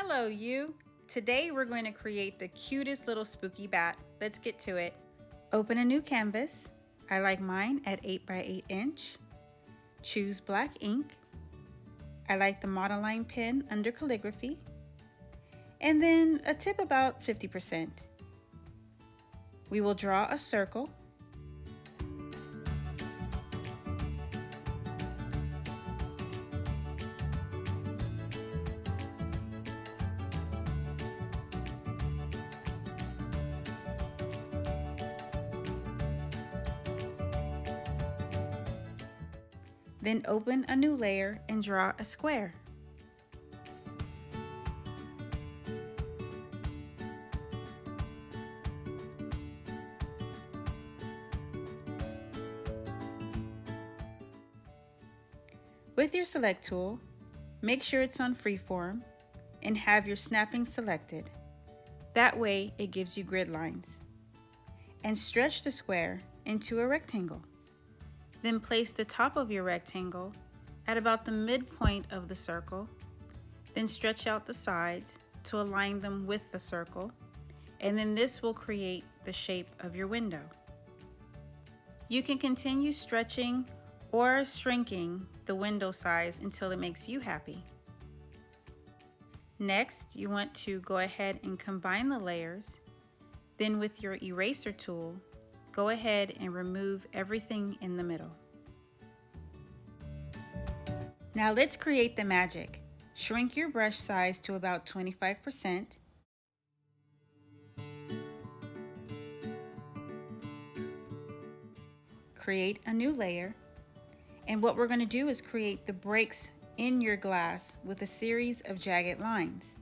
Hello you! Today we're going to create the cutest little spooky bat. Let's get to it. Open a new canvas. I like mine at 8 by 8 inch. Choose black ink. I like the monoline pen under calligraphy. And then a tip about 50%. We will draw a circle. Then open a new layer and draw a square. With your select tool, make sure it's on freeform and have your snapping selected. That way it gives you grid lines. And stretch the square into a rectangle. Then place the top of your rectangle at about the midpoint of the circle. Then stretch out the sides to align them with the circle. And then this will create the shape of your window. You can continue stretching or shrinking the window size until it makes you happy. Next, you want to go ahead and combine the layers. Then with your eraser tool, go ahead and remove everything in the middle. Now let's create the magic. Shrink your brush size to about 25%. Create a new layer. And what we're going to do is create the breaks in your glass with a series of jagged lines.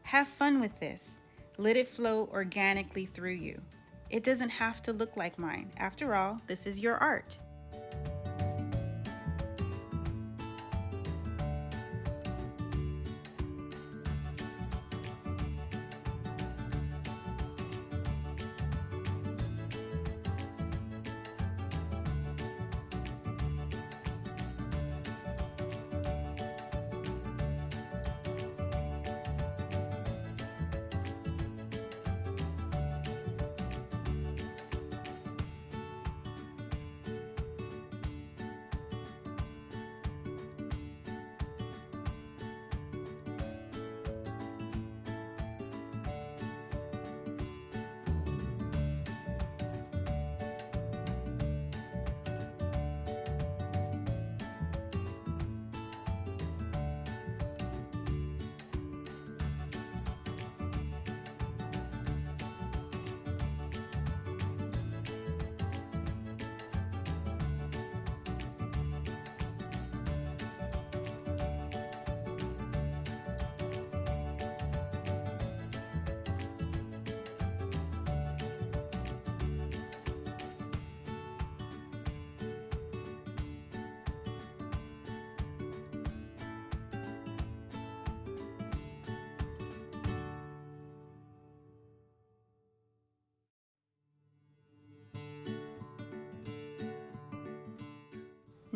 Have fun with this. Let it flow organically through you. It doesn't have to look like mine. After all, this is your art.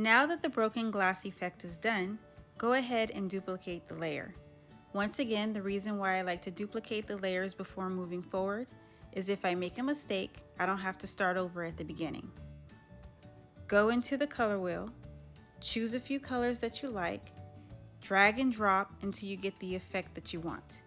Now that the broken glass effect is done, go ahead and duplicate the layer. Once again, the reason why I like to duplicate the layers before moving forward is if I make a mistake, I don't have to start over at the beginning. Go into the color wheel, choose a few colors that you like, drag and drop until you get the effect that you want.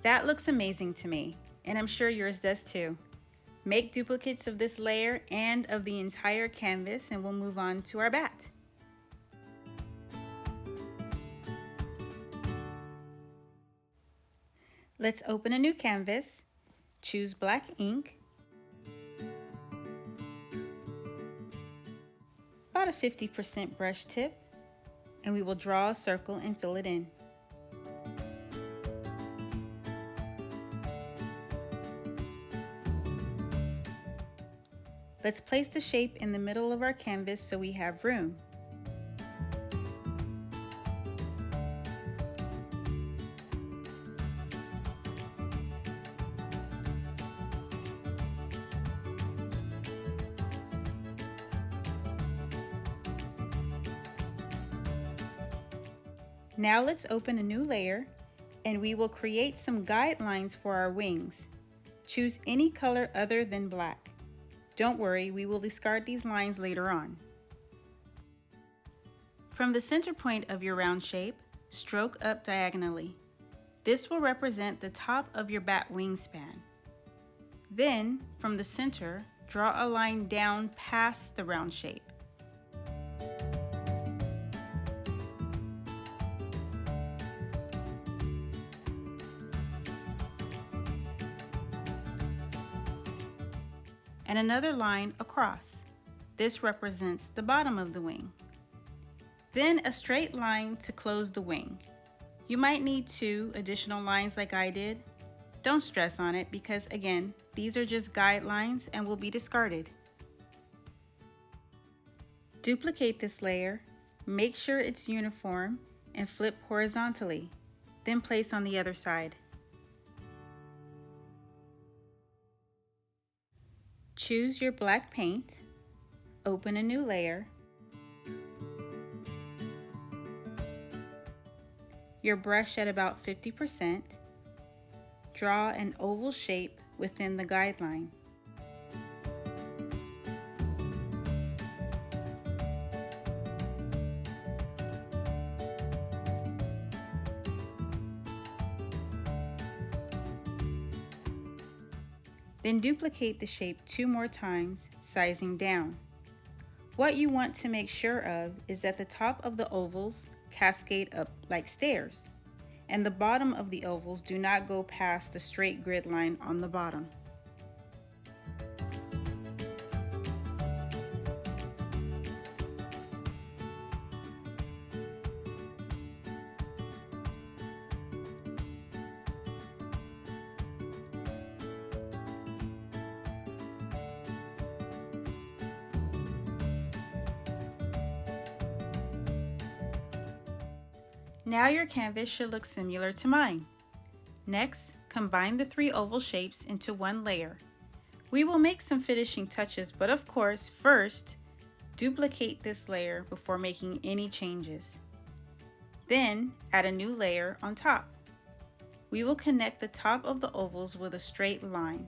That looks amazing to me, and I'm sure yours does too. Make duplicates of this layer and of the entire canvas, and we'll move on to our bat. Let's open a new canvas, choose black ink, about a 50% brush tip, and we will draw a circle and fill it in. Let's place the shape in the middle of our canvas so we have room. Now let's open a new layer and we will create some guidelines for our wings. Choose any color other than black. Don't worry, we will discard these lines later on. From the center point of your round shape, stroke up diagonally. This will represent the top of your bat wingspan. Then, from the center, draw a line down past the round shape. And another line across. This represents the bottom of the wing. Then a straight line to close the wing. You might need 2 additional lines like I did. Don't stress on it because again, these are just guidelines and will be discarded. Duplicate this layer, make sure it's uniform, and flip horizontally. Then place on the other side. Choose your black paint, open a new layer, your brush at about 50%, draw an oval shape within the guideline. Then duplicate the shape 2 more times, sizing down. What you want to make sure of is that the top of the ovals cascade up like stairs, and the bottom of the ovals do not go past the straight grid line on the bottom. Now your canvas should look similar to mine. Next, combine the 3 oval shapes into one layer. We will make some finishing touches, but of course, first, duplicate this layer before making any changes. Then, add a new layer on top. We will connect the top of the ovals with a straight line.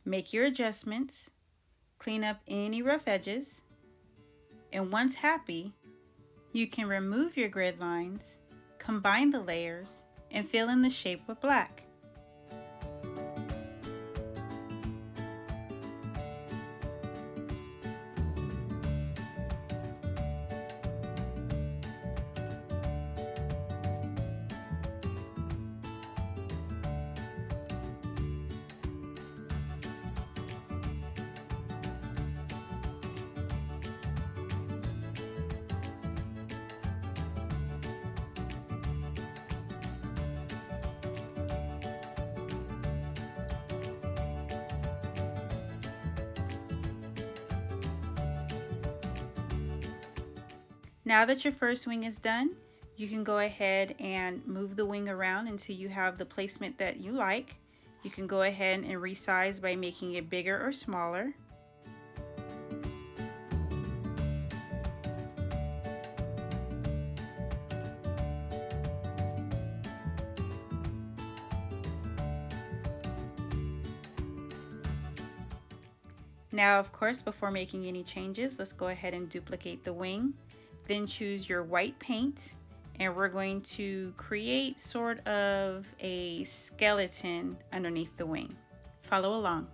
Make your adjustments, clean up any rough edges, and once happy, you can remove your grid lines, combine the layers, and fill in the shape with black. Now that your first wing is done, you can go ahead and move the wing around until you have the placement that you like. You can go ahead and resize by making it bigger or smaller. Now, of course, before making any changes, let's go ahead and duplicate the wing. Then choose your white paint, and we're going to create sort of a skeleton underneath the wing. Follow along.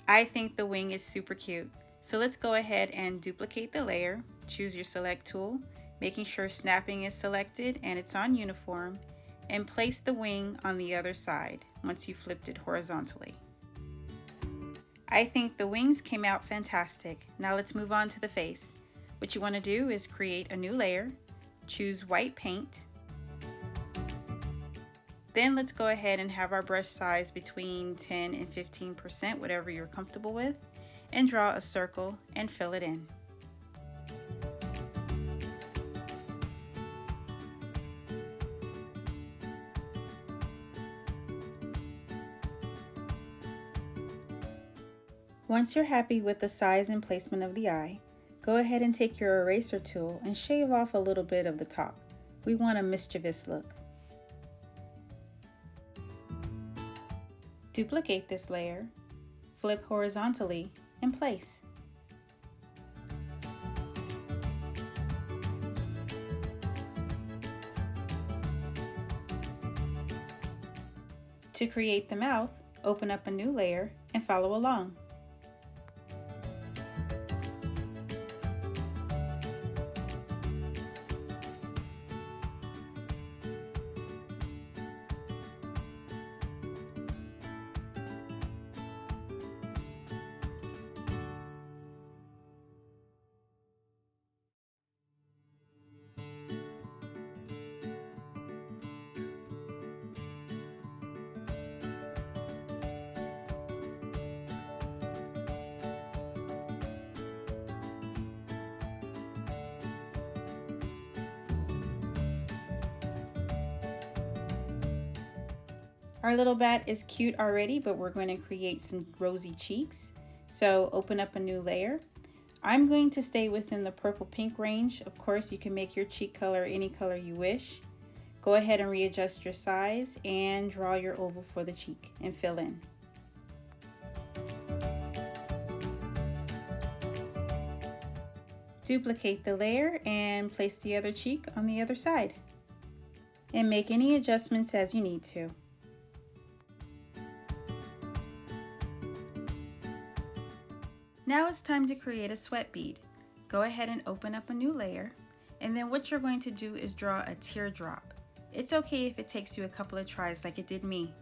I think the wing is super cute. So let's go ahead and duplicate the layer. Choose your select tool, making sure snapping is selected and it's on uniform, and place the wing on the other side once you flipped it horizontally. I think the wings came out fantastic. Now let's move on to the face. What you want to do is create a new layer, choose white paint. Then let's go ahead and have our brush size between 10 and 15%, whatever you're comfortable with, and draw a circle and fill it in. Once you're happy with the size and placement of the eye, go ahead and take your eraser tool and shave off a little bit of the top. We want a mischievous look. Duplicate this layer, flip horizontally, and place. To create the mouth, open up a new layer and follow along. Our little bat is cute already, but we're going to create some rosy cheeks. So open up a new layer. I'm going to stay within the purple pink range. Of course, you can make your cheek color any color you wish. Go ahead and readjust your size and draw your oval for the cheek and fill in. Duplicate the layer and place the other cheek on the other side. And make any adjustments as you need to. Now it's time to create a sweat bead. Go ahead and open up a new layer, and then what you're going to do is draw a teardrop. It's okay if it takes you a couple of tries like it did me.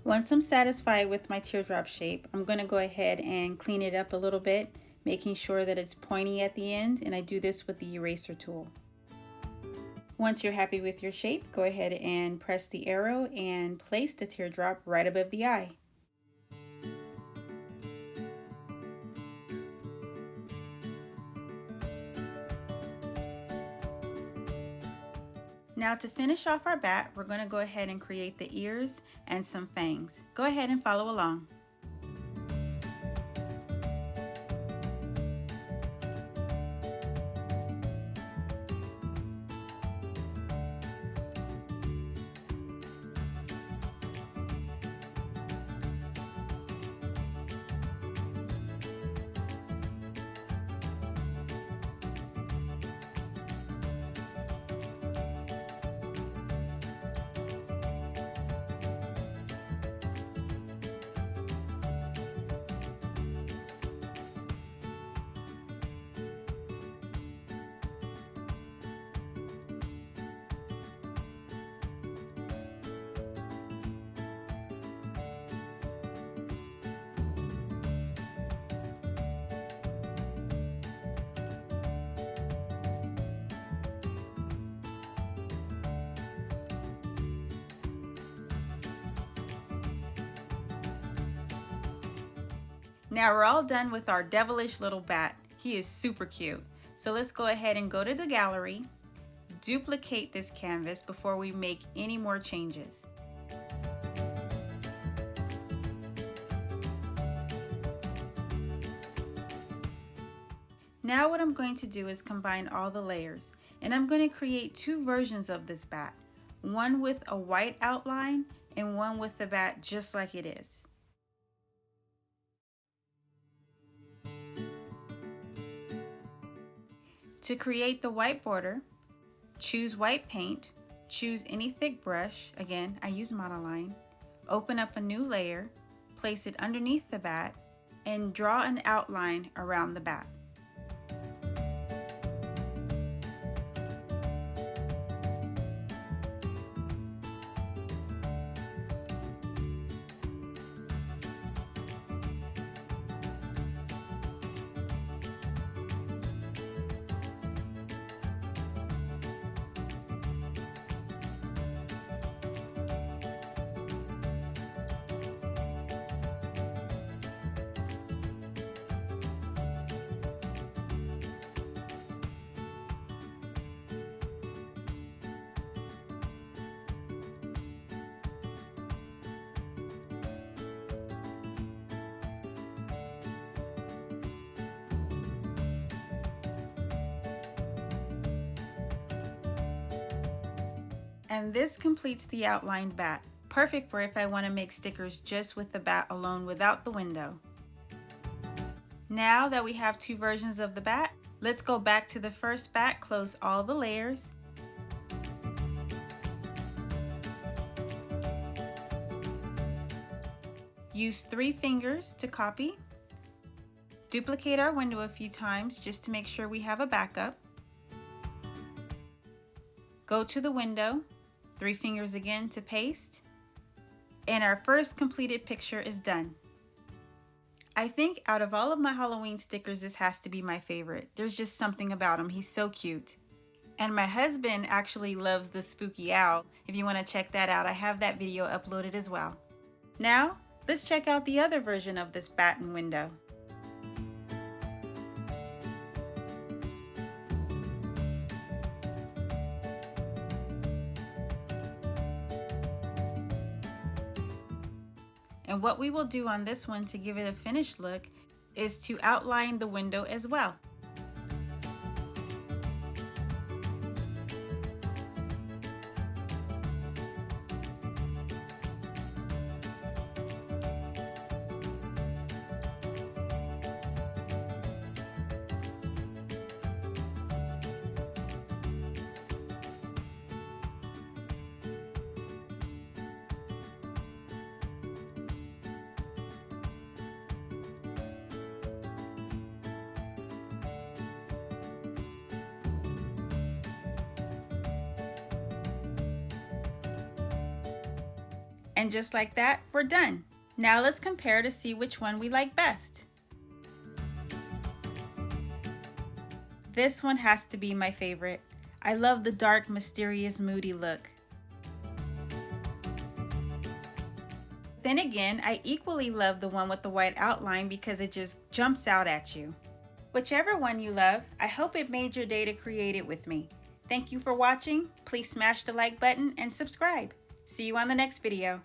Once I'm satisfied with my teardrop shape, I'm going to go ahead and clean it up a little bit, making sure that it's pointy at the end, and I do this with the eraser tool. Once you're happy with your shape, go ahead and press the arrow and place the teardrop right above the eye. Now to finish off our bat, we're going to go ahead and create the ears and some fangs. Go ahead and follow along. Now we're all done with our devilish little bat. He is super cute. So let's go ahead and go to the gallery, duplicate this canvas before we make any more changes. Now what I'm going to do is combine all the layers, and I'm going to create two versions of this bat, one with a white outline and one with the bat just like it is. To create the white border, choose white paint, choose any thick brush, again I use monoline, open up a new layer, place it underneath the bat, and draw an outline around the bat. And this completes the outlined bat, perfect for if I want to make stickers just with the bat alone without the window. Now that we have two versions of the bat, let's go back to the first bat, close all the layers, use 3 fingers to copy, duplicate our window a few times just to make sure we have a backup, go to the window, 3 fingers again to paste, and our first completed picture is done. I think out of all of my Halloween stickers, this has to be my favorite. There's just something about him. He's so cute. And my husband actually loves the spooky owl. If you want to check that out, I have that video uploaded as well. Now, let's check out the other version of this bat and window. And what we will do on this one to give it a finished look is to outline the window as well. And just like that, we're done. Now let's compare to see which one we like best. This one has to be my favorite. I love the dark, mysterious, moody look. Then again, I equally love the one with the white outline because it just jumps out at you. Whichever one you love, I hope it made your day to create it with me. Thank you for watching. Please smash the like button and subscribe. See you on the next video.